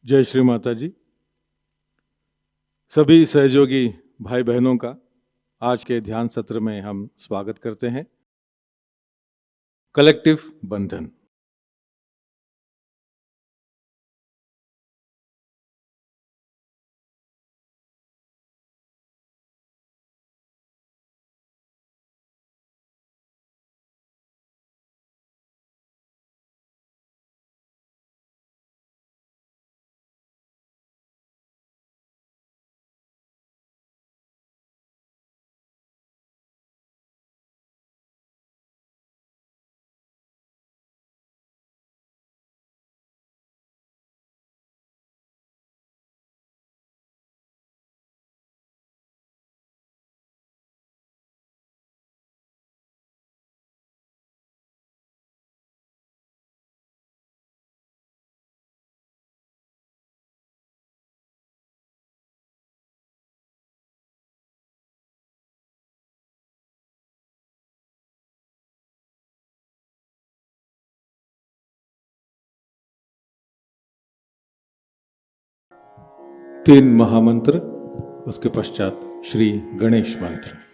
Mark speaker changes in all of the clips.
Speaker 1: जय श्री माताजी। सभी सहयोगी भाई बहनों का आज के ध्यान सत्र में हम स्वागत करते हैं। कलेक्टिव बंधन। तीन महामंत्र, उसके पश्चात श्री गणेश मंत्र।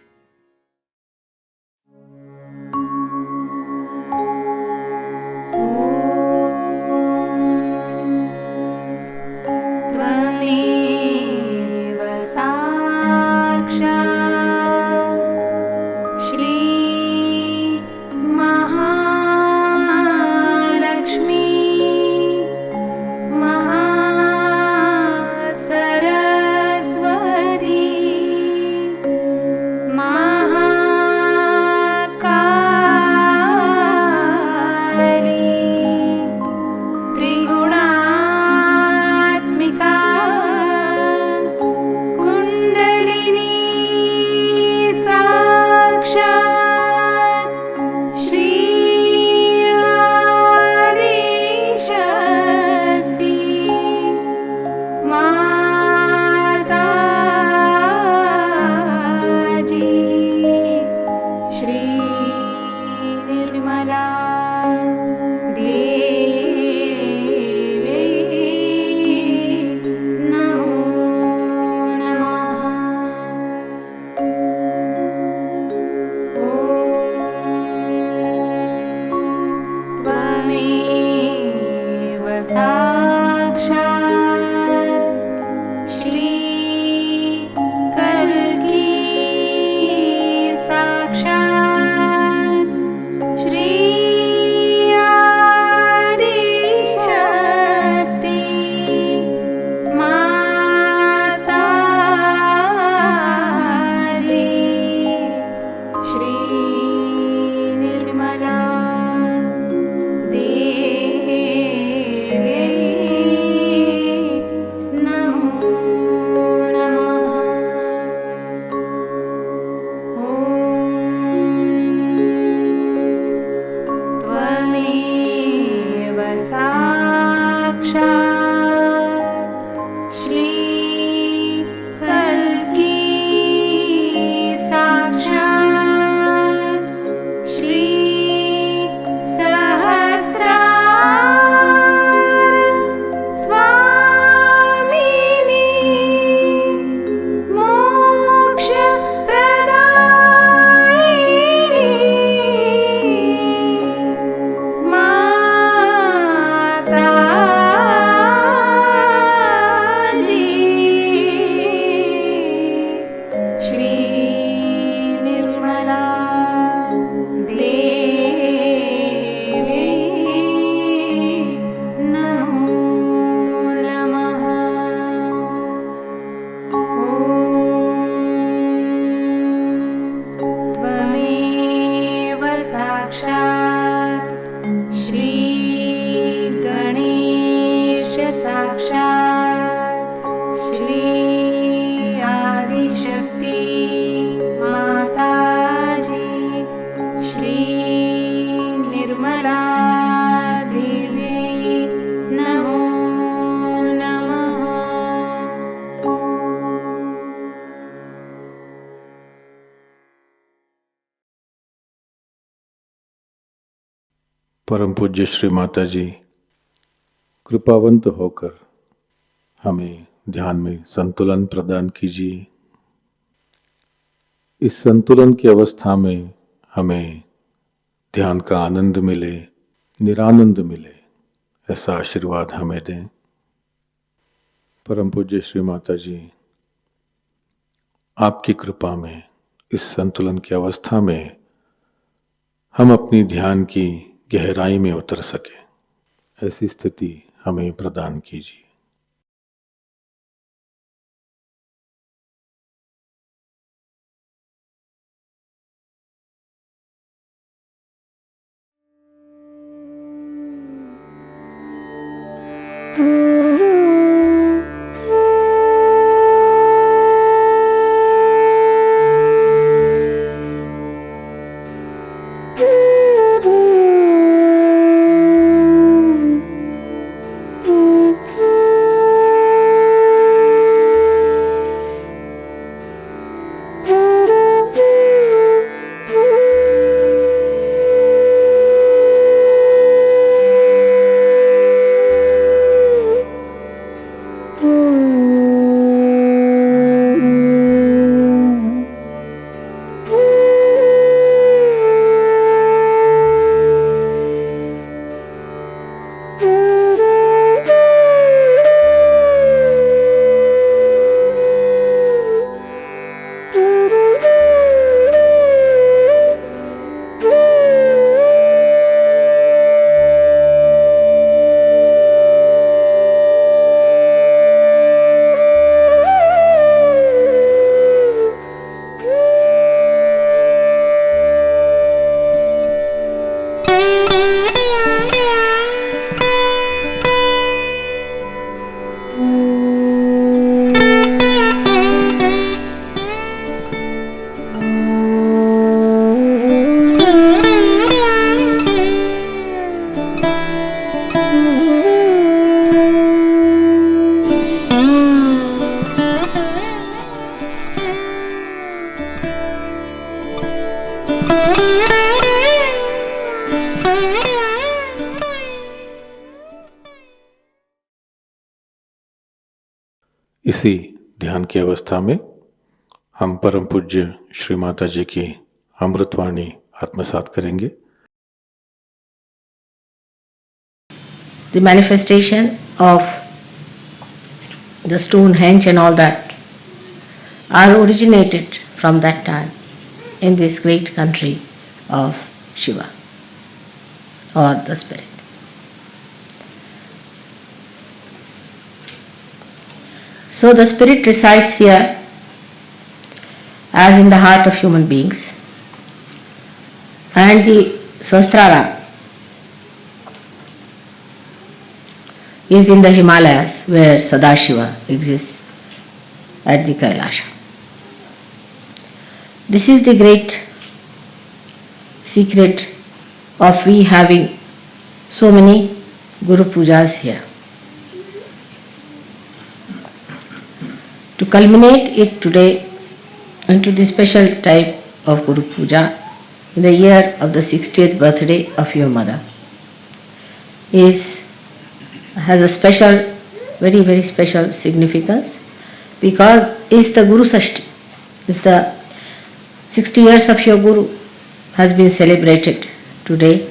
Speaker 1: परम पूज्य श्री माताजी कृपावंत होकर हमें ध्यान में संतुलन प्रदान कीजिए। इस संतुलन की अवस्था में हमें ध्यान का आनंद मिले, निरानंद मिले, ऐसा आशीर्वाद हमें दें। परम पूज्य श्री माताजी, आपकी कृपा में इस संतुलन की अवस्था में हम अपनी ध्यान की गहराई में उतर सके, ऐसी स्थिति हमें प्रदान कीजिए। इसी ध्यान की अवस्था में हम परम पूज्य श्री माताजी की अमृतवाणी आत्मसात करेंगे।
Speaker 2: The manifestation of the Stonehenge and all that are originated from that time in this great country of Shiva or the spirit. So the spirit resides here as in the heart of human beings, and the Sahasrara is in the Himalayas where Sadashiva exists at the Kailasha. This is the great secret of we having so many Guru Pujas here. To culminate it today into the special type of Guru Puja in the year of the 60th birthday of your mother has a special, very very special significance, because it's the Guru Sashti. It's the 60 years of your Guru has been celebrated today,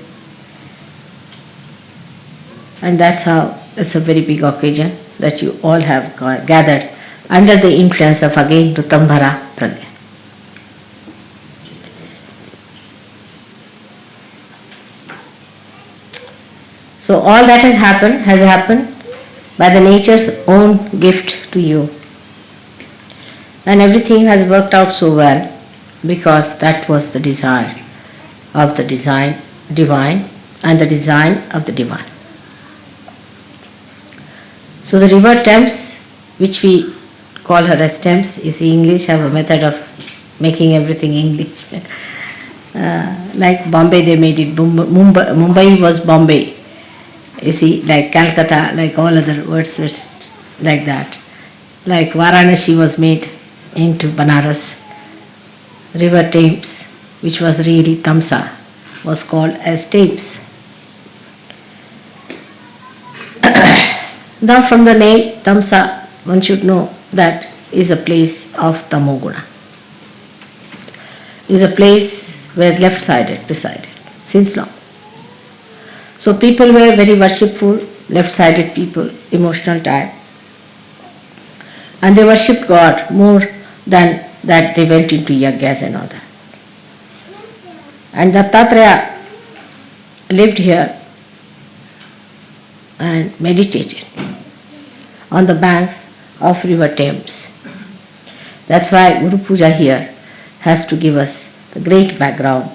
Speaker 2: and that's how it's a very big occasion that you all have gathered under the influence of again Ritambhara Pragya. So all that has happened by the nature's own gift to you. And everything has worked out so well because that was the desire of the divine and the design of the divine. So the river Thames, which we call her as Thames, you see English have a method of making everything English. Like Bombay they made it, Mumbai was Bombay. You see, like Calcutta, like all other words were like that. Like Varanasi was made into Banaras. River Thames, which was really Tamsa, was called as Thames. Now from the name Tamsa, one should know that is a place of Tamoguna. Is a place where left-sided resided since long. So people were very worshipful, left-sided people, emotional type. And they worshipped God more than that they went into yajnas and all that. And Dattatreya lived here and meditated on the banks of river Thames. That's why Guru Puja here has to give us the great background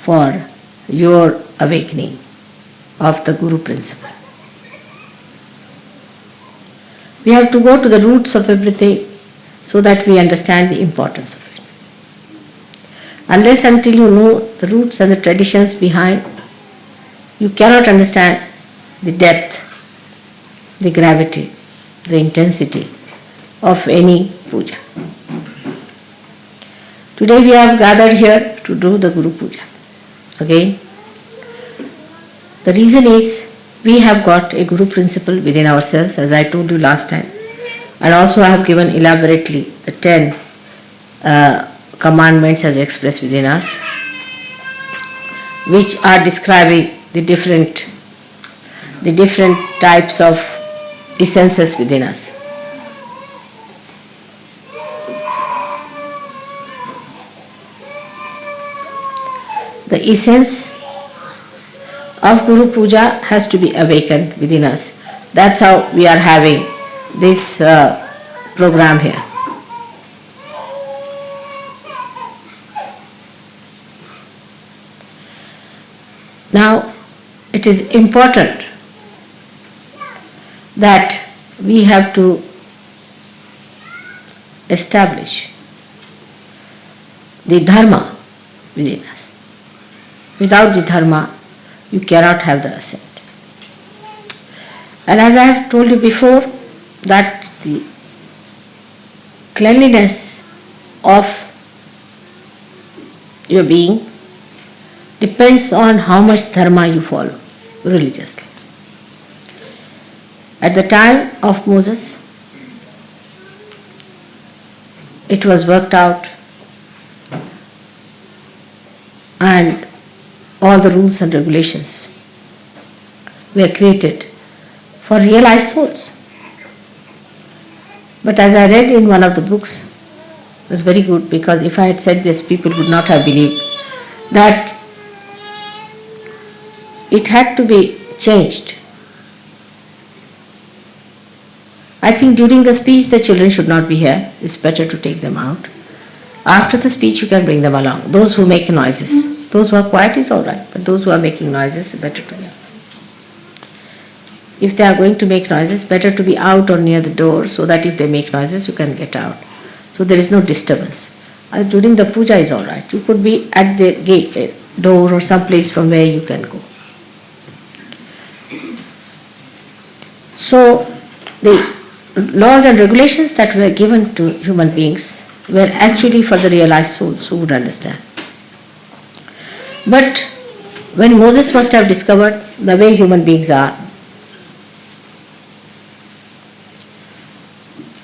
Speaker 2: for your awakening of the Guru principle. We have to go to the roots of everything so that we understand the importance of it. Unless until you know the roots and the traditions behind, you cannot understand the depth, the gravity, the intensity of any puja. Today we have gathered here to do the Guru Puja. Again, the reason is we have got a Guru principle within ourselves, as I told you last time, and also I have given elaborately the 10 commandments as expressed within us, which are describing the different types of essences within us. The essence of Guru Puja has to be awakened within us. That's how we are having this program here. Now, it is important that we have to establish the dharma within us. Without the dharma, you cannot have the ascent. And as I have told you before, that the cleanliness of your being depends on how much dharma you follow religiously. At the time of Moses, it was worked out and all the rules and regulations were created for realized souls. But as I read in one of the books, it was very good, because if I had said this, people would not have believed, that it had to be changed. I think during the speech the children should not be here. It's better to take them out. After the speech you can bring them along. Those who make noises. Those who are quiet is all right, but those who are making noises, better to be out. If they are going to make noises, better to be out or near the door, so that if they make noises you can get out. So there is no disturbance. During the puja is all right. You could be at the gate, door, or some place from where you can go. So the laws and regulations that were given to human beings were actually for the realized souls who would understand. But when Moses must have discovered the way human beings are,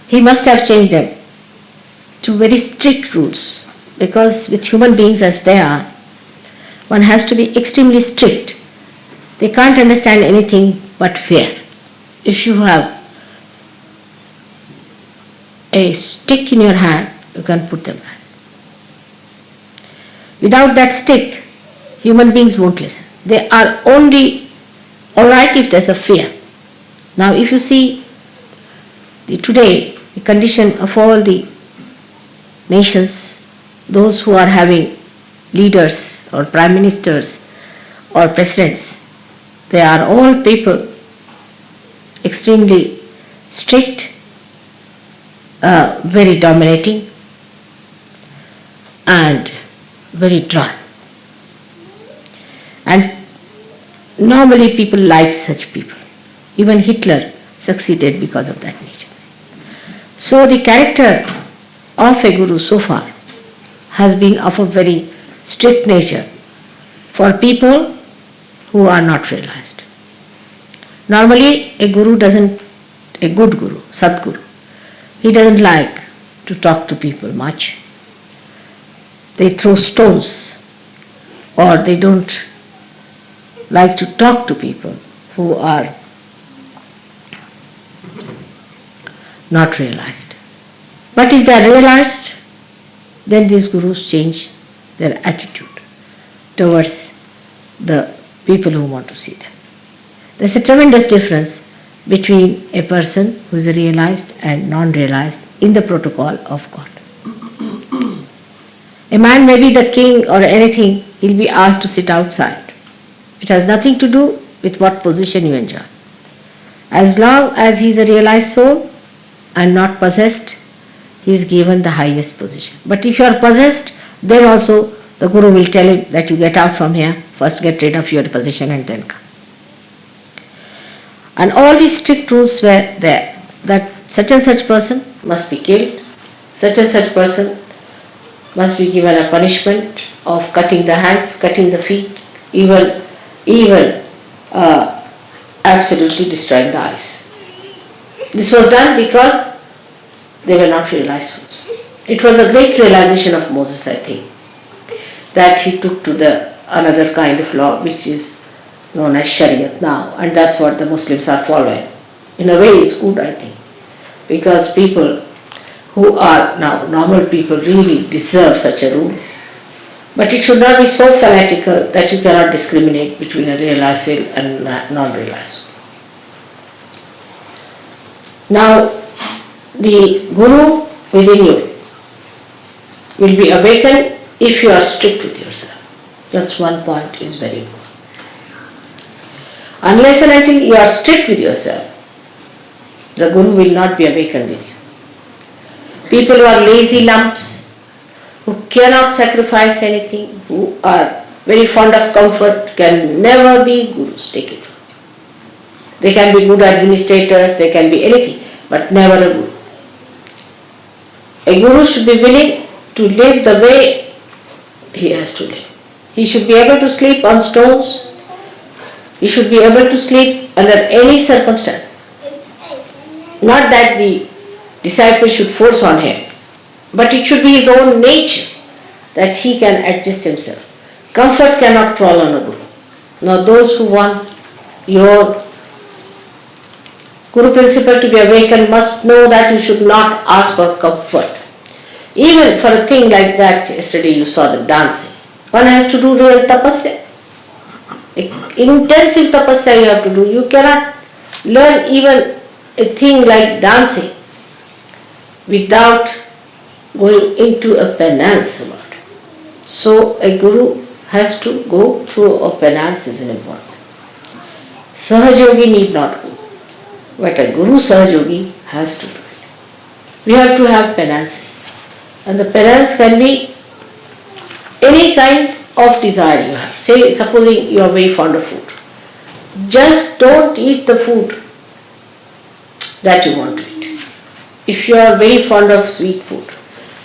Speaker 2: he must have changed them to very strict rules, because with human beings as they are, one has to be extremely strict. They can't understand anything but fear. If you have a stick in your hand, you can put them back. Without that stick, human beings won't listen. They are only alright if there's a fear. Now if you see today, the condition of all the nations, those who are having leaders or prime ministers or presidents, they are all people extremely strict, very dominating and very dry. And normally people like such people. Even Hitler succeeded because of that nature. So the character of a guru so far has been of a very strict nature for people who are not realized. Normally a good guru, Sadguru, he doesn't like to talk to people much. They throw stones, or they don't like to talk to people who are not realized. But if they are realized, then these gurus change their attitude towards the people who want to see them. There's a tremendous difference between a person who is realized and non-realized in the protocol of God. A man may be the king or anything, he'll be asked to sit outside. It has nothing to do with what position you enjoy. As long as he is a realized soul and not possessed, he is given the highest position. But if you are possessed, then also the Guru will tell him that you get out from here, first get rid of your position and then come. And all these strict rules were there, that such and such person must be killed, such and such person must be given a punishment of cutting the hands, cutting the feet, even absolutely destroying the eyes. This was done because they were not realized souls. It was a great realization of Moses, I think, that he took to the another kind of law which is known as Shariat now, and that's what the Muslims are following. In a way it's good, I think, because people who are now normal people really deserve such a rule. But it should not be so fanatical that you cannot discriminate between a realized soul and non-realized soul. Now, the Guru within you will be awakened if you are strict with yourself. That's one point is very important. Unless and until you are strict with yourself, the Guru will not be awakened with you. People who are lazy lumps, who cannot sacrifice anything, who are very fond of comfort, can never be Gurus, take it. They can be good administrators, they can be anything, but never a Guru. A Guru should be willing to live the way he has to live. He should be able to sleep on stones. He should be able to sleep under any circumstances. Not that the disciple should force on him, but it should be his own nature that he can adjust himself. Comfort cannot crawl on a Guru. Now those who want your Guru principle to be awakened must know that you should not ask for comfort. Even for a thing like that, yesterday you saw the dancing. One has to do real tapasya. Intensive tapasya you have to do. You cannot learn even a thing like dancing without going into a penance about it. So a Guru has to go through a penance is important. Sahajayogi need not go, but a Guru Sahajayogi has to do it. We have to have penances. And the penance can be any kind of desire you have. Say, supposing you are very fond of food. Just don't eat the food that you want to eat. If you are very fond of sweet food,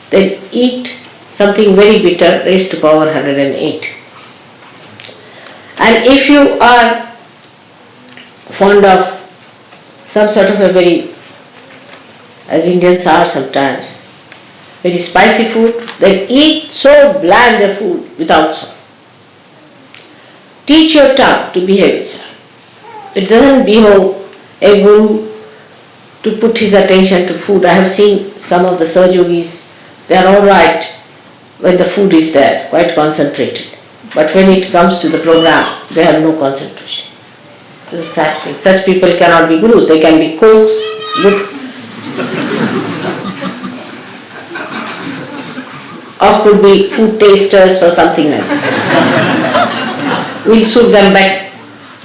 Speaker 2: then eat something very bitter, raised to power 108. And if you are fond of some sort of a very, as Indians are sometimes, very spicy food, then eat so bland a food without salt. Teach your tongue to behave itself. It doesn't behove a Guru to put his attention to food. I have seen some of the Sahajogis, they are all right when the food is there, quite concentrated. But when it comes to the program, they have no concentration. It's a sad thing. Such people cannot be Gurus. They can be cooks, good, or could be food tasters or something like that. We'll suit them better.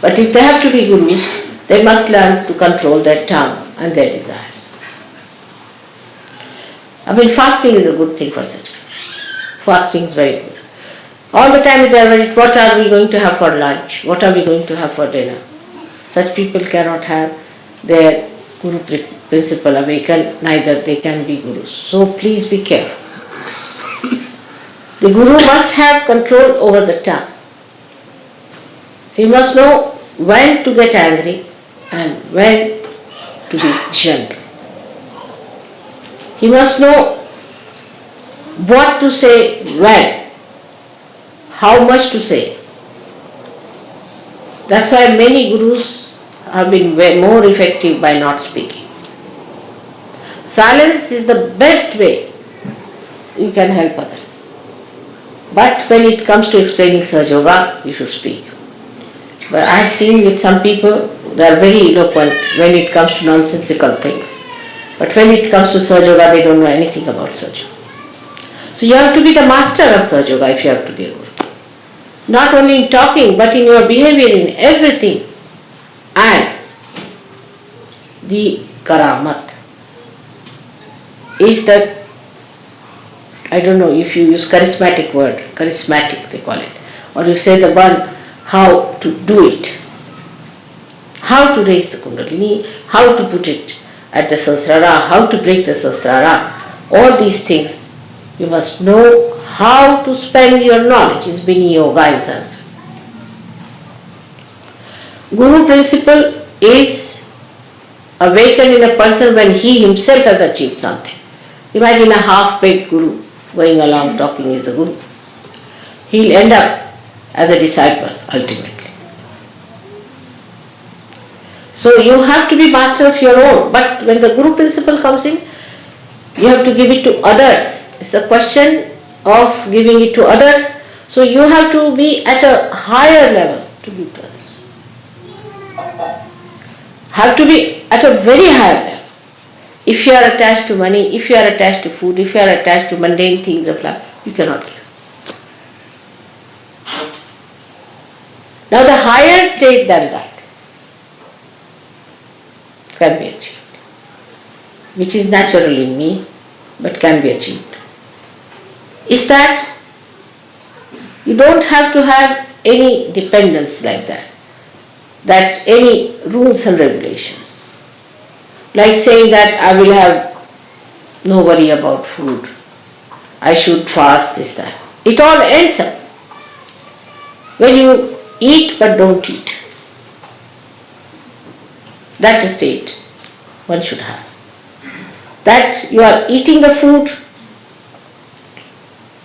Speaker 2: But if they have to be Gurus, they must learn to control their tongue and their desire. I mean, fasting is a good thing for such people. Fasting is very good. All the time they are worried, what are we going to have for lunch? What are we going to have for dinner? Such people cannot have their Guru principle awakened, neither they can be Gurus. So please be careful. The Guru must have control over the tongue. He must know when to get angry and when to be gentle. He must know what to say, when, how much to say. That's why many gurus have been more effective by not speaking. Silence is the best way you can help others. But when it comes to explaining Sahajayoga, you should speak. But I have seen with some people, they are very eloquent when it comes to nonsensical things. But when it comes to Sahajayoga, they don't know anything about Sahajayoga. So you have to be the master of Sahajayoga if you have to be a guru. Not only in talking, but in your behavior, in everything. And the karamat is that, I don't know if you use charismatic word, charismatic they call it, or you say the one how to do it, how to raise the kundalini, how to put it at the sahasrara, how to break the sahasrara, all these things you must know how to spend your knowledge. Is Bini Yoga in Sanskrit. Guru principle is awakened in a person when he himself has achieved something. Imagine a half-baked guru going along talking is a guru. He'll end up as a disciple ultimately. So you have to be master of your own, but when the guru principle comes in, you have to give it to others. It's a question of giving it to others, so you have to be at a higher level to give to others. Have to be at a very high level. If you are attached to money, if you are attached to food, if you are attached to mundane things of life, you cannot give. Now the higher state than that can be achieved, which is natural in me, but can be achieved, is that you don't have to have any dependence like that any rules and regulations. Like saying that I will have no worry about food, I should fast, this, that. It all ends up when you eat but don't eat. That state one should have. That you are eating the food,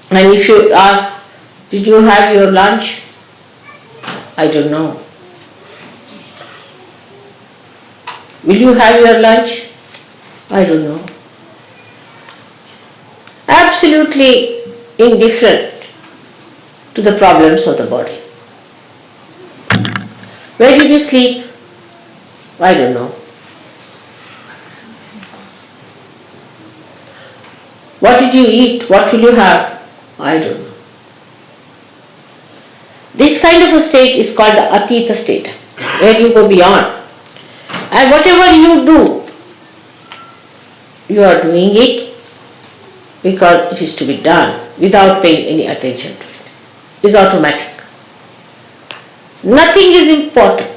Speaker 2: and if you ask, did you have your lunch? I don't know. Will you have your lunch? I don't know. Absolutely indifferent to the problems of the body. Where did you sleep? I don't know. What did you eat? What will you have? I don't know. This kind of a state is called the Atita state, where you go beyond. And whatever you do, you are doing it because it is to be done without paying any attention to it. It is automatic. Nothing is important.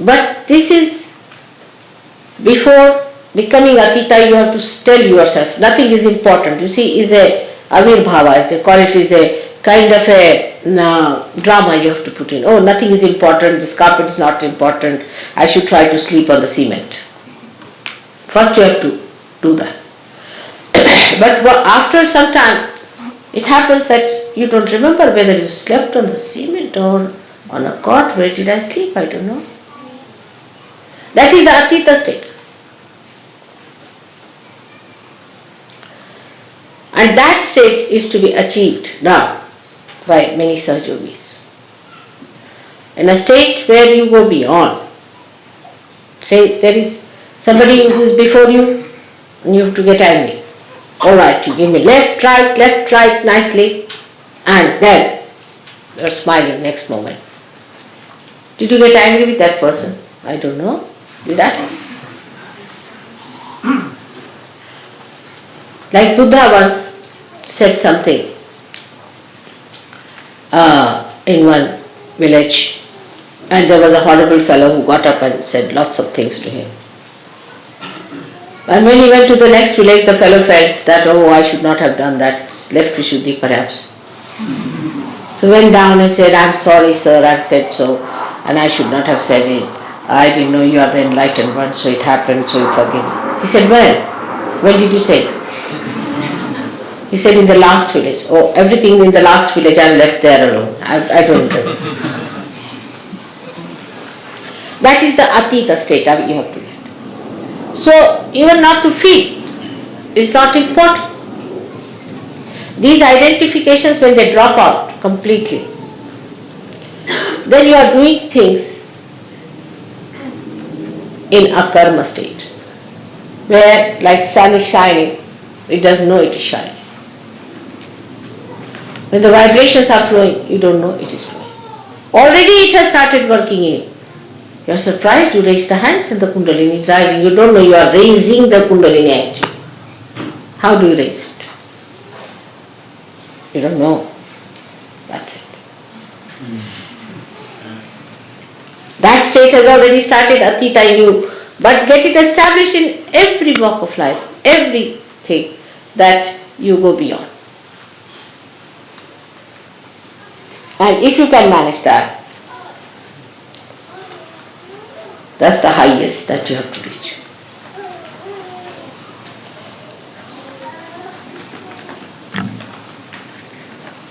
Speaker 2: But this is, before becoming Atita, you have to tell yourself, nothing is important. You see, is a avirbhava, as they call it, is a kind of a drama you have to put in. Oh, nothing is important, this carpet is not important, I should try to sleep on the cement. First you have to do that. But after some time, it happens that you don't remember whether you slept on the cement or on a cot. Where did I sleep? I don't know. That is the Atita state. And that state is to be achieved now by many Sahajogis. In a state where you go beyond. Say there is somebody who is before you and you have to get angry. Alright, you give me left, right nicely, and then you are smiling next moment. Did you get angry with that person? I don't know. Did I? Like Buddha once said something in one village, and there was a horrible fellow who got up and said lots of things to him. And when he went to the next village, the fellow felt that, oh, I should not have done that, left Vishuddhi perhaps. So went down and said, I'm sorry sir, I've said so, and I should not have said it. I didn't know you are the enlightened one, so it happened, so you forgive me. He said, when? When did you say? He said, in the last village. Oh, everything in the last village I left there alone. I don't know. That is the Atita state you have to get. So, even not to feel is not important. These identifications, when they drop out completely, then you are doing things in a karma state, where like sun is shining, it doesn't know it is shining. When the vibrations are flowing, you don't know it is flowing. Already it has started working in you. You are surprised, you raise the hands and the Kundalini is rising. You don't know you are raising the Kundalini actually. How do you raise it? You don't know. That's it. That state has already started Atita in you. But get it established in every walk of life, everything that you go beyond. And if you can manage that, that's the highest that you have to reach.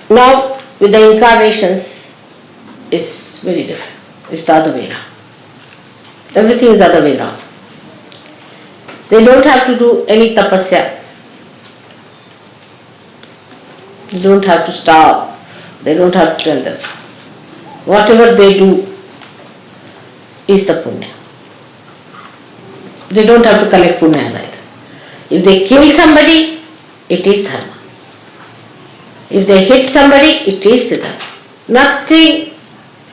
Speaker 2: Now, with the incarnations, it's very different. It's the other way around. Everything is the other way around. They don't have to do any tapasya. They don't have to starve. They don't have to tell them. Whatever they do is the punya. They don't have to collect punyas either. If they kill somebody, it is dharma. If they hit somebody, it is the dharma. Nothing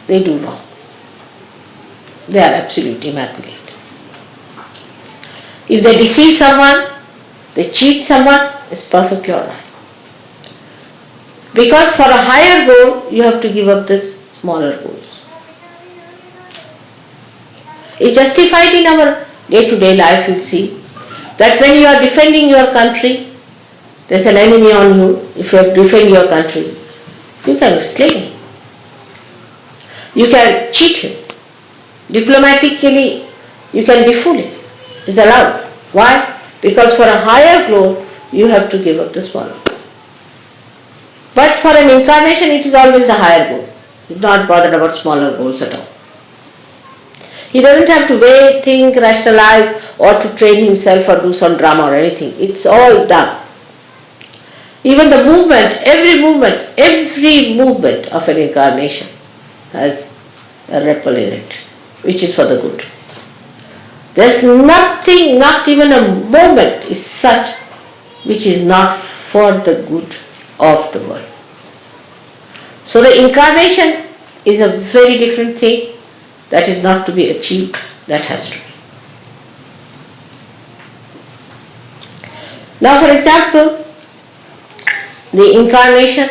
Speaker 2: they do wrong. They are absolutely immaculate. If they deceive someone, they cheat someone, it's perfectly alright. Because for a higher goal, you have to give up these smaller goals. It's justified in our day-to-day life, you'll see, that when you are defending your country, there's an enemy on you. If you have to defend your country, you can slay him. You can cheat him. Diplomatically, you can befool him. It's allowed. Why? Because for a higher goal, you have to give up the smaller. But for an incarnation, it is always the higher goal. He's not bothered about smaller goals at all. He doesn't have to wait, think, rationalize, or to train himself or do some drama or anything. It's all done. Even the movement, every movement of an incarnation has a ripple in it, which is for the good. There's nothing, not even a moment is such which is not for the good of the world. So the incarnation is a very different thing that is not to be achieved, that has to be. Now for example, the incarnation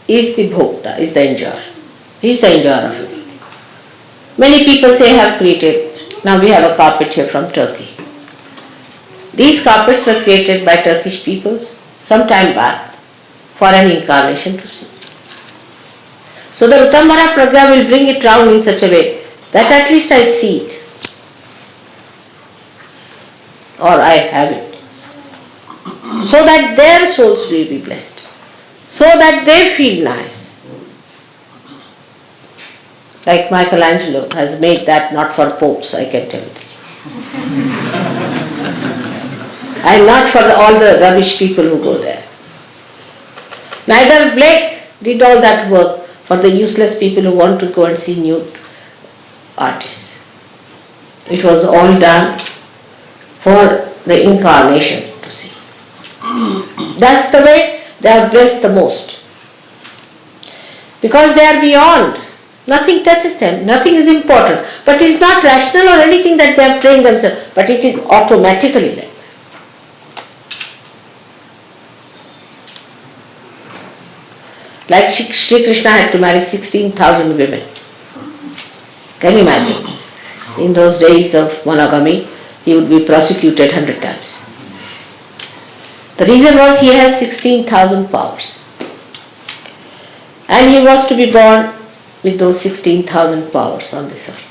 Speaker 2: is the bhokta, is the enjoyer. He is the enjoyer of everything. Many people say have created, now we have a carpet here from Turkey. These carpets were created by Turkish peoples some time back for an incarnation to see. So the Uttamara Pragya will bring it round in such a way that at least I see it, or I have it, so that their souls will be blessed, so that they feel nice. Like Michelangelo has made that not for popes, I can tell you. And not for all the rubbish people who go there. Neither Blake did all that work for the useless people who want to go and see nude artists. It was all done for the incarnation to see. That's the way they are blessed the most. Because they are beyond. Nothing touches them. Nothing is important. But it is not rational or anything that they have trained themselves. But it is automatically like. Like Shri Krishna had to marry 16,000 women. Can you imagine? In those days of monogamy, he would be prosecuted 100 times. The reason was he has 16,000 powers. And he was to be born with those 16,000 powers on this earth.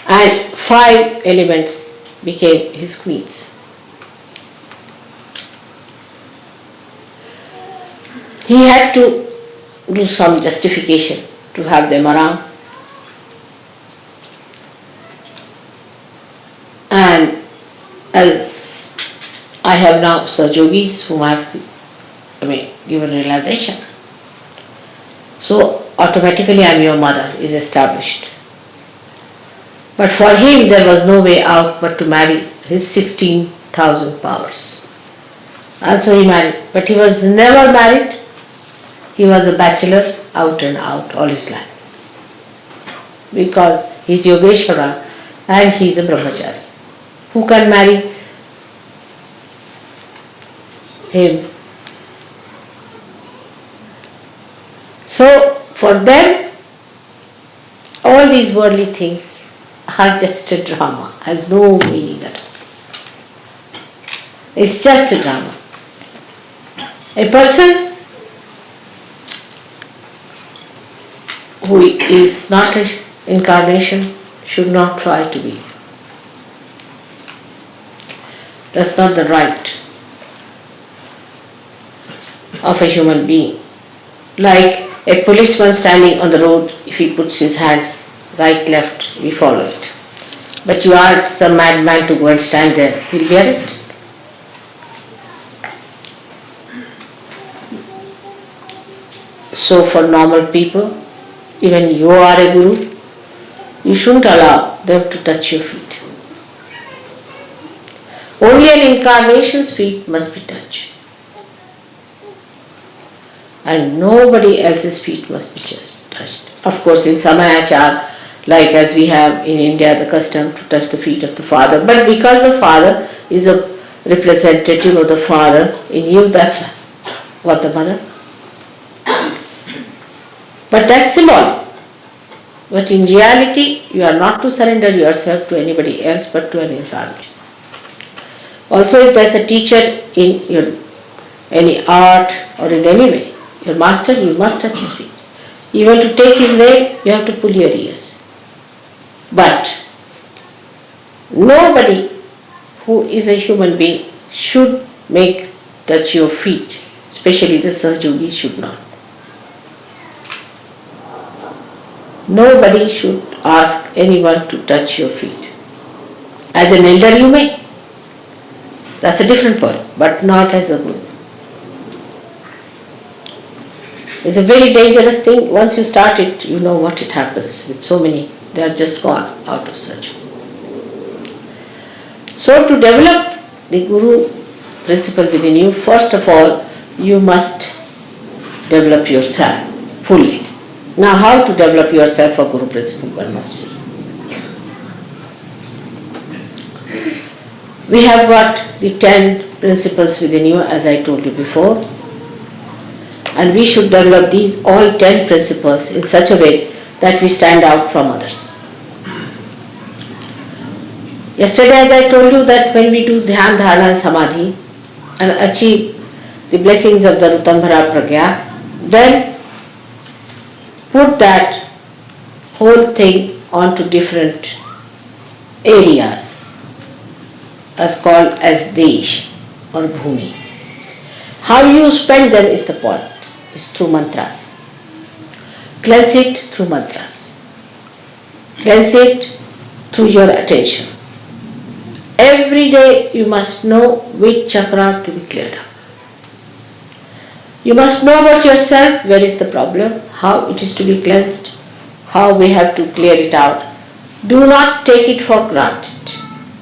Speaker 2: and 5 elements became his queens. He had to do some justification to have them around. And as I have now Sahajogis whom I have given realization, so automatically I am your mother is established. But for him there was no way out but to marry his 16,000 powers. And so he married. But he was never married. He was a bachelor out and out all his life. Because he is Yogeshwara and he is a brahmachari. Who can marry him? So for them, all these worldly things are just a drama, has no meaning at all. It's just a drama. A person who is not an incarnation should not try to be. That's not the right of a human being. Like a policeman standing on the road, if he puts his hands right, left, we follow it. But you ask some madman to go and stand there, he'll be arrested. So for normal people, even you are a guru, you shouldn't allow them to touch your feet. Only an incarnation's feet must be touched. And nobody else's feet must be touched. Of course, in Samayachar, like as we have in India the custom to touch the feet of the father, but because the father is a representative of the father in you, that's what the mother. But that's symbolic. But in reality, you are not to surrender yourself to anybody else but to an incarnation. Also, if there is a teacher in your any art or in any way, your master, you must touch his feet. Even to take his name, you have to pull your ears. But nobody who is a human being should touch your feet, especially the Sahajogis should not. Nobody should ask anyone to touch your feet. As an elder you may. That's a different point, but not as a guru. It's a very dangerous thing. Once you start it, you know what it happens with so many. They have just gone out of search. So to develop the guru principle within you, first of all, you must develop yourself fully. Now how to develop yourself for guru principle, one must see. We have got the 10 principles within you, as I told you before, and we should develop these all 10 principles in such a way that we stand out from others. Yesterday, as I told you, that when we do Dhyan, Dharana and Samadhi and achieve the blessings of the Rutambhara Pragya, then put that whole thing onto different areas as called as Desh or Bhumi. How you spend them is the point, is through mantras. Cleanse it through mantras. Cleanse it through your attention. Every day you must know which chakra to be cleared up. You must know about yourself, where is the problem, how it is to be cleansed, how we have to clear it out. Do not take it for granted.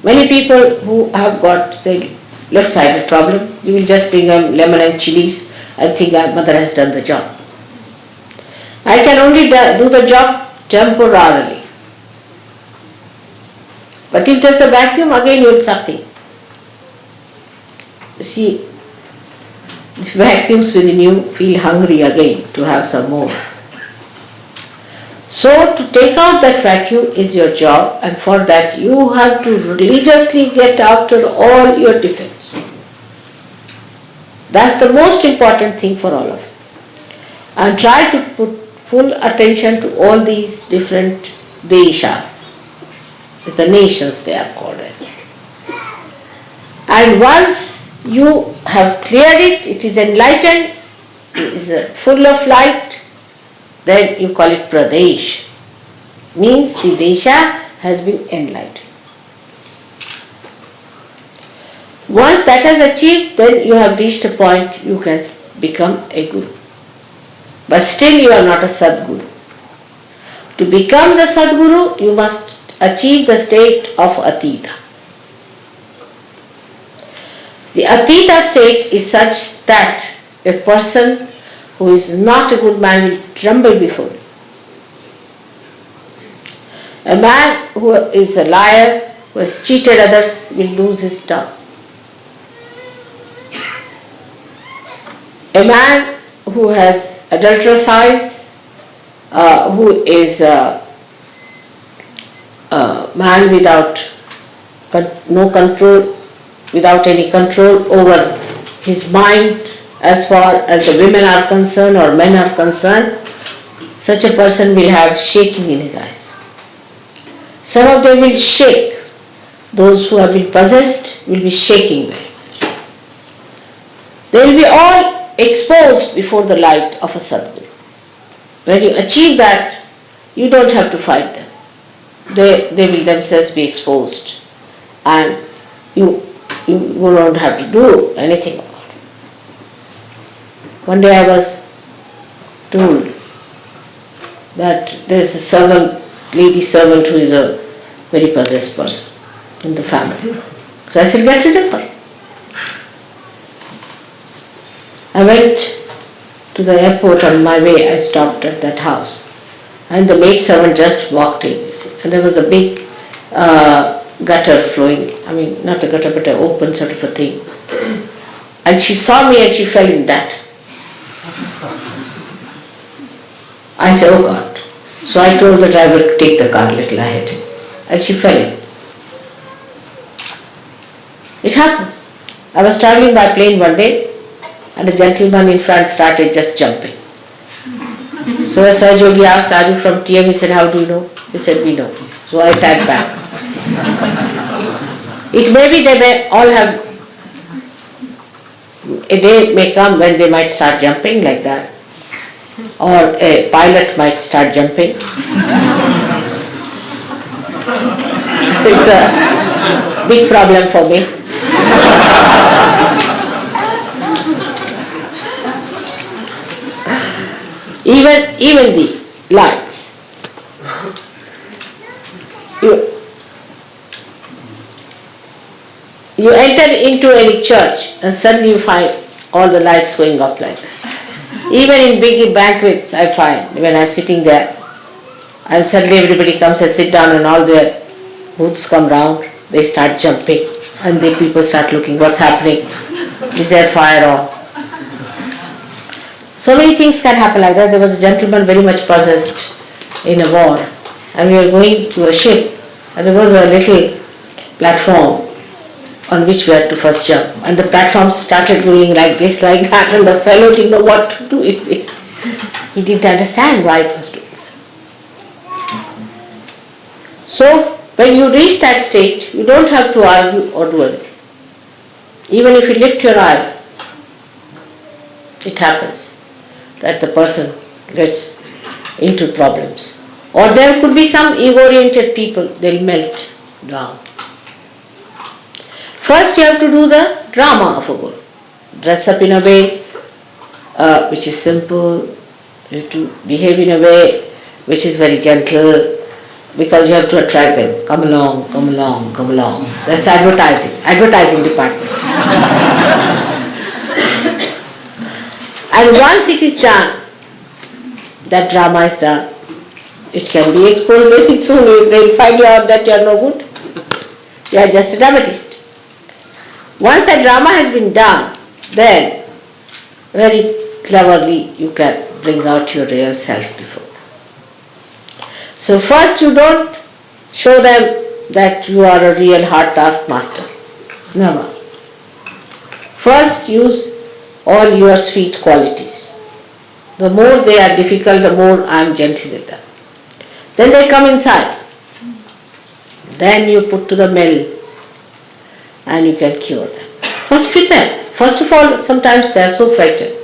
Speaker 2: Many people who have got, say, left-sided problem, you will just bring them lemon and chilies and think our mother has done the job. I can only do the job temporarily. But if there's a vacuum, again you will suck in. See, the vacuums within you feel hungry again to have some more. So to take out that vacuum is your job, and for that you have to religiously get after all your defects. That's the most important thing for all of you. And try to put full attention to all these different deshas. It's the nations they are called as. And once you have cleared it, it is enlightened, it is full of light, then you call it Pradesh. Means the Desha has been enlightened. Once that has achieved, then you have reached a point you can become a Guru. But still you are not a Sadguru. To become the Sadguru, you must achieve the state of Atita. The Atita state is such that a person who is not a good man will tremble before you. A man who is a liar, who has cheated others, will lose his tongue. A man who has adulterous eyes, who is a man without no control, without any control over his mind as far as the women are concerned or men are concerned, such a person will have shaking in his eyes. Some of them will shake. Those who have been possessed will be shaking very much. They will be all exposed before the light of a Sadguru. When you achieve that, you don't have to fight them. They will themselves be exposed and you don't have to do anything about it. One day I was told that there is a servant, lady servant who is a very possessed person in the family. So I said, get rid of her. I went to the airport. On my way I stopped at that house and the maid servant just walked in, you see, and there was a big gutter flowing, not a gutter but an open sort of a thing, and she saw me and she fell in that. I said, oh God. So I told the driver to take the car a little ahead and she fell in. It happens. I was travelling by plane one day and a gentleman in front started just jumping. So as Sahajayogi asked, are you from TM? He said, how do you know? He said, we know. So I sat back. It may be they may all have, a day may come when they might start jumping like that. Or a pilot might start jumping. It's a big problem for me. Even the lights. You enter into any church and suddenly you find all the lights going up like this. Even in big banquets I find when I'm sitting there and suddenly everybody comes and sit down and all their booths come round, they start jumping and the people start looking what's happening, is there fire on? So many things can happen like that. There was a gentleman very much possessed in a war and we were going to a ship and there was a little platform on which we had to first jump and the platform started going like this, like that, and the fellow didn't know what to do. He didn't understand why it was doing so. So when you reach that state, you don't have to argue or do anything. Even if you lift your eye, it happens that the person gets into problems. Or there could be some ego-oriented people, they'll melt down. First you have to do the drama of a Guru. Dress up in a way which is simple, you have to behave in a way which is very gentle, because you have to attract them. Come along, come along, come along. That's advertising department. And once it is done, that drama is done, it can be exposed very soon. They will find you out that you are no good. You are just a dramatist. Once that drama has been done, then very cleverly you can bring out your real self before them. So first you don't show them that you are a real hard taskmaster. Never. First use all your sweet qualities. The more they are difficult, the more I am gentle with them. Then they come inside. Then you put to the mill and you can cure them. First prepare. First of all, sometimes they are so frightened.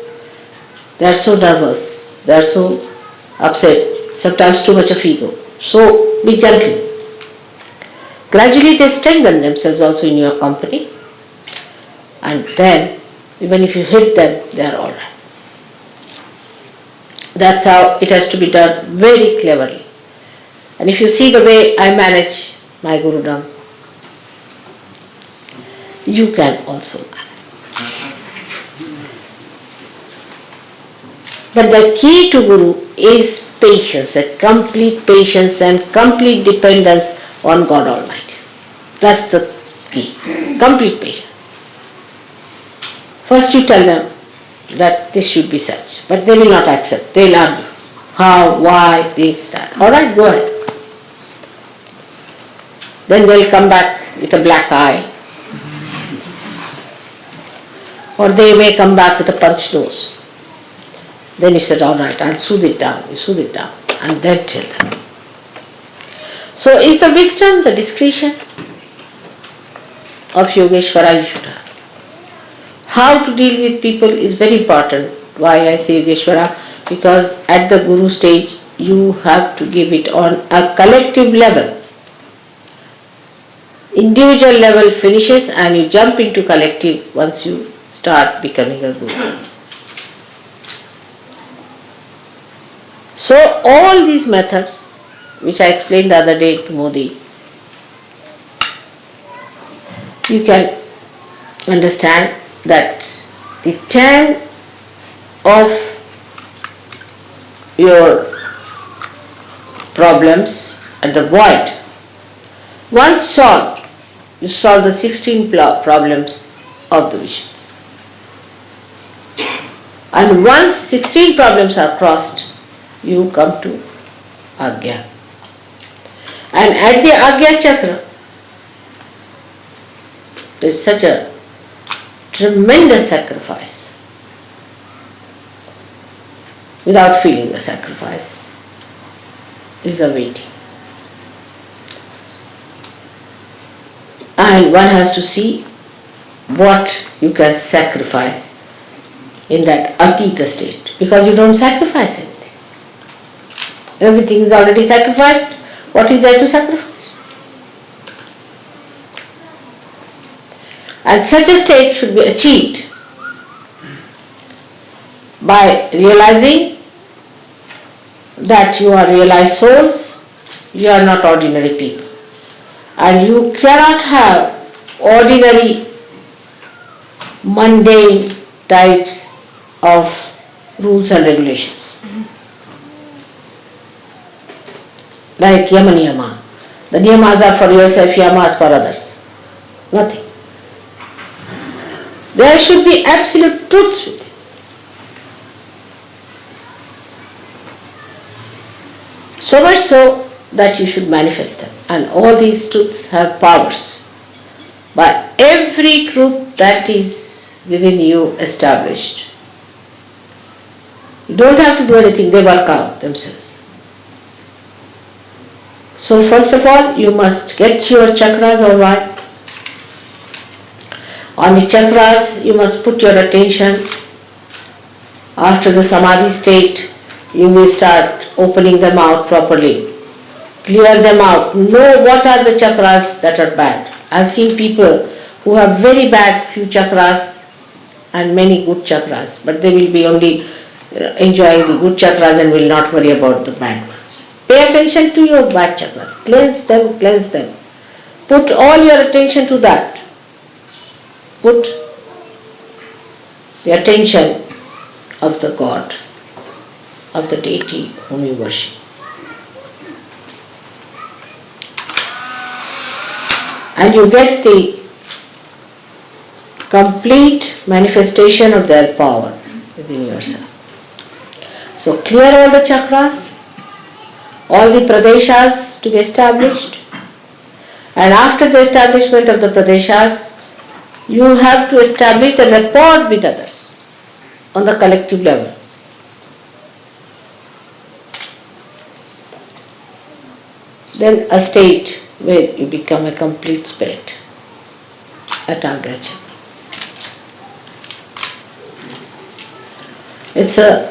Speaker 2: They are so nervous. They are so upset. Sometimes too much of ego. So be gentle. Gradually they strengthen themselves also in your company. And then, even if you hit them, they are alright. That's how it has to be done, very cleverly. And if you see the way I manage my Gurudam, you can also manage. But the key to Guru is patience, a complete patience and complete dependence on God Almighty. That's the key, complete patience. First you tell them that this should be such, but they will not accept. They will argue. How, why, this, that. Alright, go ahead. Then they will come back with a black eye. Or they may come back with a punched nose. Then you said, alright, I'll soothe it down. You soothe it down. And then tell them. So is the wisdom, the discretion of Yogeshwara you should have. How to deal with people is very important. Why I say Yogeshwara? Because at the Guru stage, you have to give it on a collective level. Individual level finishes and you jump into collective once you start becoming a Guru. So all these methods, which I explained the other day to Modi, you can understand that the 10 of your problems at the void, once solved, you solve the 16 problems of the vision. And once 16 problems are crossed, you come to Agya. And at the Agya Chakra, there is such a tremendous sacrifice. Without feeling the sacrifice is awaiting. And one has to see what you can sacrifice in that Atita state, because you don't sacrifice anything. Everything is already sacrificed. What is there to sacrifice? And such a state should be achieved by realizing that you are realized souls, you are not ordinary people. And you cannot have ordinary, mundane types of rules and regulations. Like Yama Niyama. The Niyamas are for yourself, Yamas for others. Nothing. There should be absolute truth with it. So much so that you should manifest them. And all these truths have powers. By every truth that is within you established, you don't have to do anything, they work out themselves. So first of all, you must get your chakras all right. On the chakras, you must put your attention. After the samadhi state, you will start opening them out properly. Clear them out. Know what are the chakras that are bad. I have seen people who have very bad few chakras and many good chakras, but they will be only enjoying the good chakras and will not worry about the bad ones. Pay attention to your bad chakras. Cleanse them, cleanse them. Put all your attention to that. Put the attention of the God, of the deity whom you worship. And you get the complete manifestation of their power within yourself. So clear all the chakras, all the pradeshas to be established, and after the establishment of the pradeshas, you have to establish the rapport with others on the collective level. Then a state where you become a complete spirit at Agracha. It's a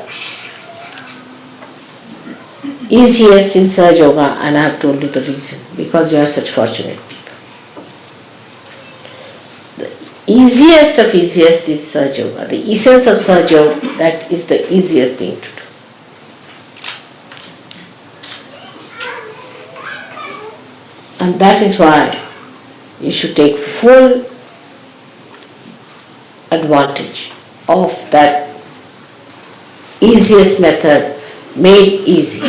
Speaker 2: easiest in Sahaja Yoga, and I have told you the reason, because you are such fortunate people. The easiest of easiest is Sahaja Yoga. The essence of Sahaja Yoga, that is the easiest thing to do. And that is why you should take full advantage of that easiest method made easy.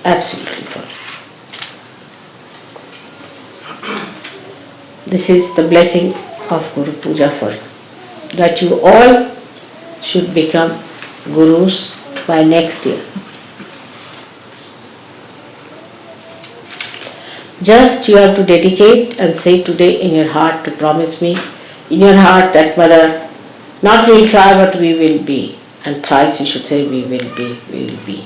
Speaker 2: Absolutely for you. This is the blessing of Guru Puja for you, that you all should become gurus by next year. Just you have to dedicate and say today in your heart, to promise me in your heart that Mother, not we will try but we will be. And thrice you should say we will be, we will be.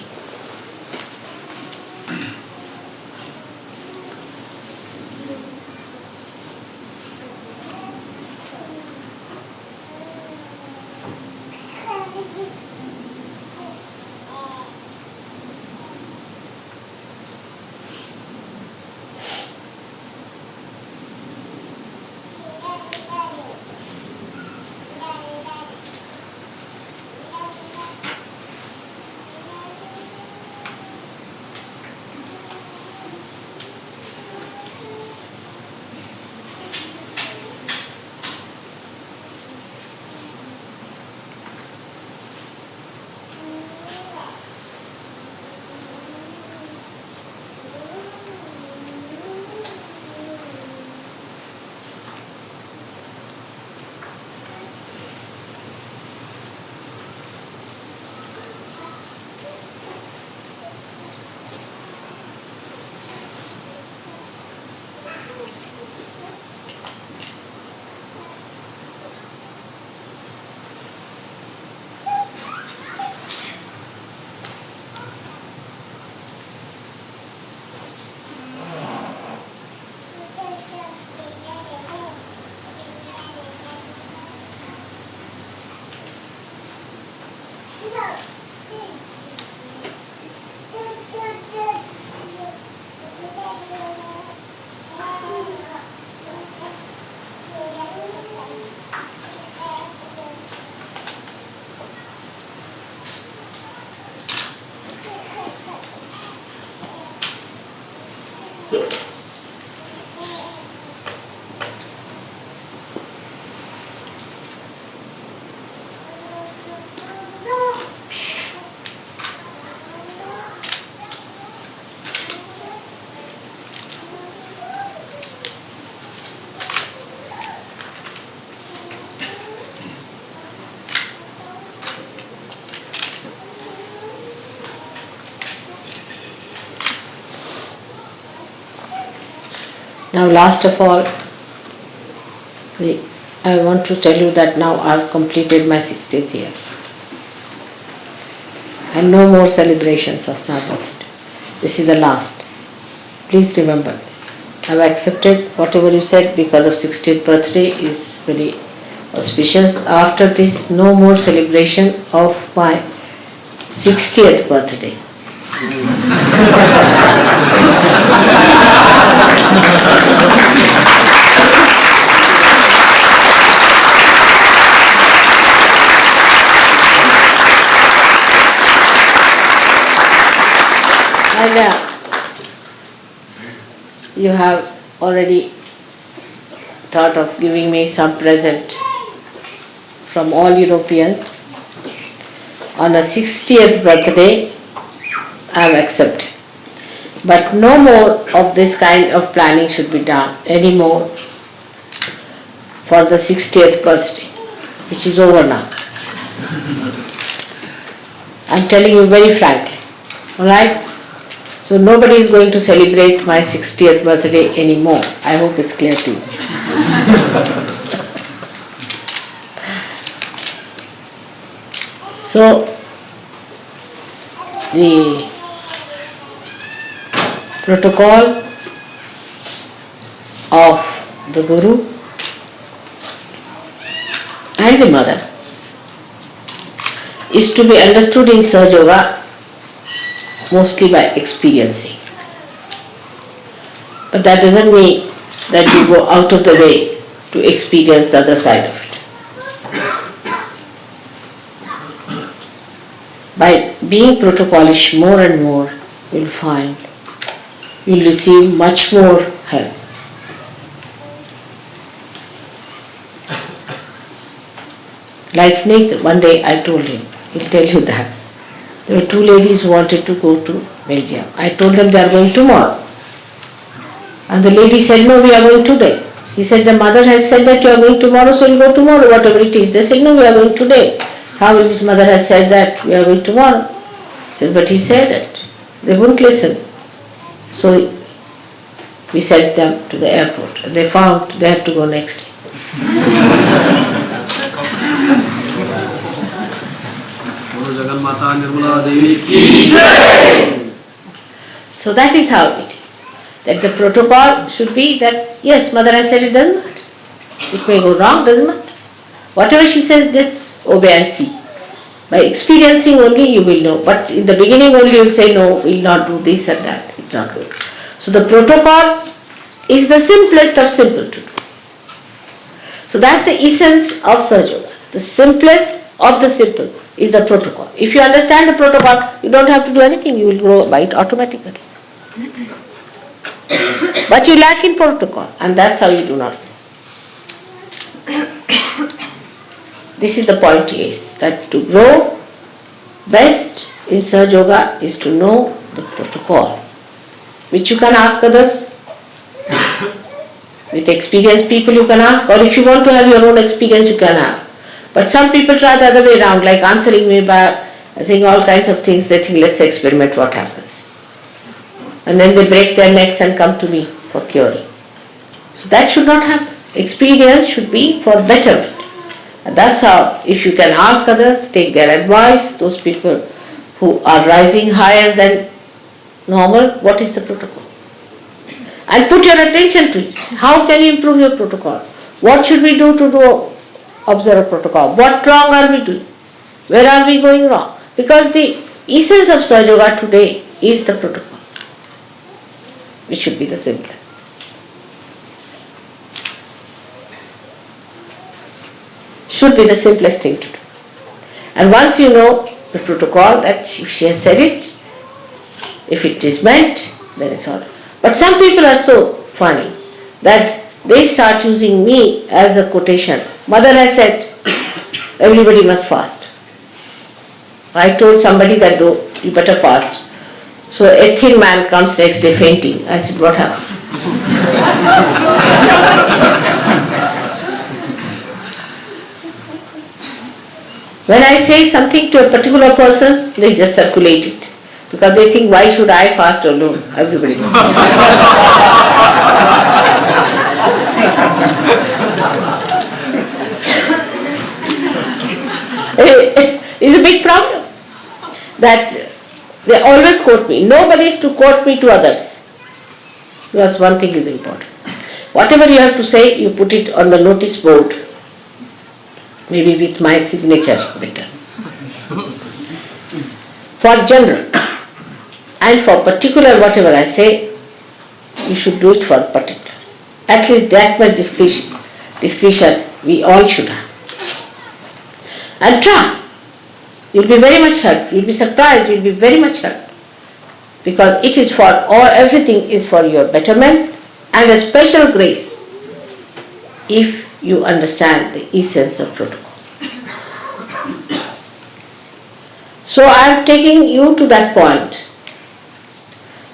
Speaker 2: Now last of all, I want to tell you that now I have completed my 60th year. And no more celebrations of my birthday. This is the last. Please remember this. I have accepted whatever you said because of 60th birthday is very auspicious. After this, no more celebration of my 60th birthday. And you have already thought of giving me some present from all Europeans. On the 60th birthday, I have accepted. But no more of this kind of planning should be done anymore for the 60th birthday, which is over now. I am telling you very frankly. Alright? So nobody is going to celebrate my 60th birthday anymore. I hope it's clear to you. So the protocol of the Guru and the mother is to be understood in Sahajayoga mostly by experiencing. But that doesn't mean that you go out of the way to experience the other side of it. By being protocolish more and more, you'll find you'll receive much more help. Like Nick, one day I told him, he'll tell you that. There were two ladies who wanted to go to Belgium. I told them they are going tomorrow. And the lady said, no, we are going today. He said, the mother has said that you are going tomorrow, so we'll go tomorrow, whatever it is. They said, no, we are going today. How is it mother has said that we are going tomorrow? I said, but he said it. They wouldn't listen. So we sent them to the airport. And they found they had to go next day. So that is how it is. That the protocol should be that, yes, mother has said it, doesn't matter. It may go wrong, doesn't matter. Whatever she says, let's obey and see. By experiencing only you will know. But in the beginning only you will say, no, we will not do this and that. It's not good. So the protocol is the simplest of simple to do. So that's the essence of Sahajayoga. The simplest of the simple is the protocol. If you understand the protocol, you don't have to do anything, you will grow by it automatically. But you lack in protocol, and that's how you do not. This is the point, yes, that to grow best in Sahajayoga is to know the protocol, which you can ask others. With experienced people you can ask, or if you want to have your own experience you can have. But some people try the other way around, like answering me by saying all kinds of things. They think, let's experiment what happens. And then they break their necks and come to me for curing. So that should not happen. Experience should be for betterment. And that's how, if you can ask others, take their advice, those people who are rising higher than normal, what is the protocol? And put your attention to it. How can you improve your protocol? What should we do to observe a protocol? What wrong are we doing? Where are we going wrong? Because the essence of Sahajayoga today is the protocol, which should be the simplest. Should be the simplest thing to do. And once you know the protocol, that if she has said it, if it is meant, then it's all right. But some people are so funny that they start using me as a quotation. Mother has said, everybody must fast. I told somebody that you better fast. So a thin man comes next day fainting. I said, what happened? When I say something to a particular person, they just circulate it. Because they think, why should I fast alone? Everybody must fast. It's a big problem that they always quote me. Nobody is to quote me to others. Because one thing is important. Whatever you have to say, you put it on the notice board. Maybe with my signature better. For general and for particular, whatever I say, you should do it for particular. At least that much discretion we all should have. And try. You'll be very much helped. You'll be surprised. You'll be very much helped. Because it is for all, everything is for your betterment and a special grace if you understand the essence of protocol. So I am taking you to that point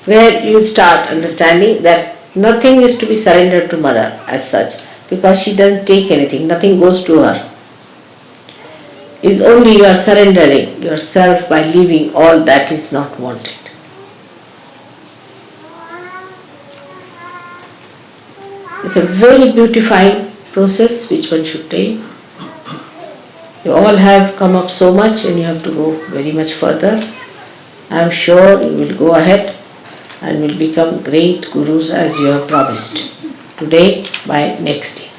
Speaker 2: where you start understanding that nothing is to be surrendered to mother as such, because she doesn't take anything, nothing goes to her. It's only you are surrendering yourself by leaving all that is not wanted. It's a very beautifying process which one should take. You all have come up so much and you have to go very much further. I am sure you will go ahead and will become great gurus as you have promised. today by next day.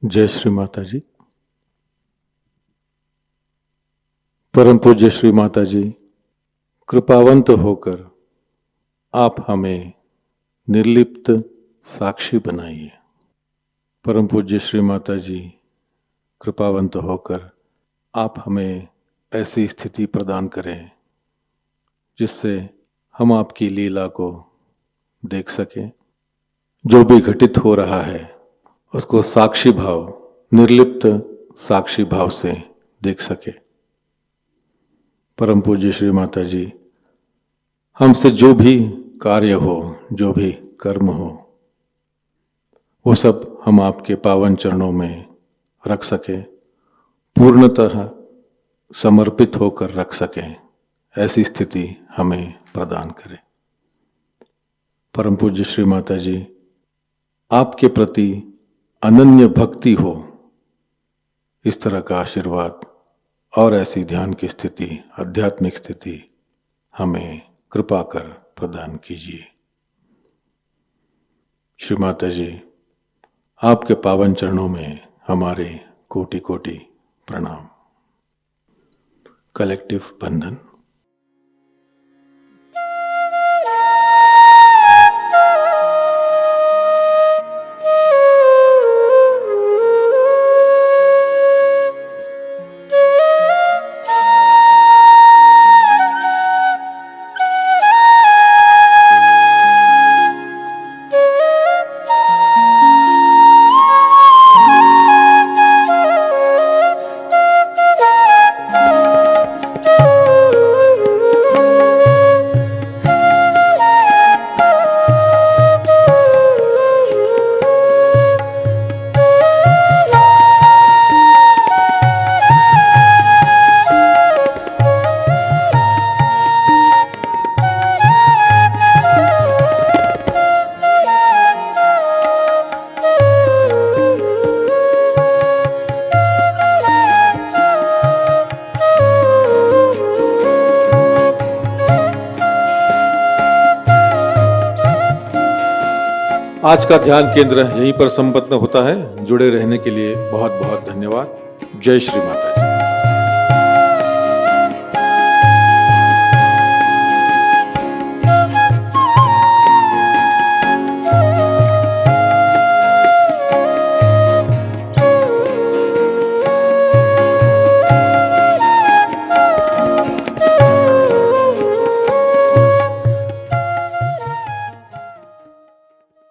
Speaker 1: जय श्री माता जी। परम पूज्य श्री माता जी, कृपावंत होकर आप हमें निर्लिप्त साक्षी बनाइए। परम पूज्य श्री माता जी, कृपावंत होकर आप हमें ऐसी स्थिति प्रदान करें जिससे हम आपकी लीला को देख सकें। जो भी घटित हो रहा है उसको साक्षी भाव, निर्लिप्त साक्षी भाव से देख सके। परम पूज्य श्री माता जी, हमसे जो भी कार्य हो, जो भी कर्म हो, वो सब हम आपके पावन चरणों में रख सके, पूर्णतः समर्पित होकर रख सकें, ऐसी स्थिति हमें प्रदान करें। परम पूज्य श्री माता जी, आपके प्रति अनन्य भक्ति हो, इस तरह का आशीर्वाद और ऐसी ध्यान की स्थिति, आध्यात्मिक स्थिति हमें कृपा कर प्रदान कीजिए। श्री माता जी, आपके पावन चरणों में हमारे कोटि कोटि प्रणाम। कलेक्टिव बंधन। आज का ध्यान केंद्र यहीं पर संपन्न होता है। जुड़े रहने के लिए बहुत बहुत धन्यवाद। जय श्री माता जी।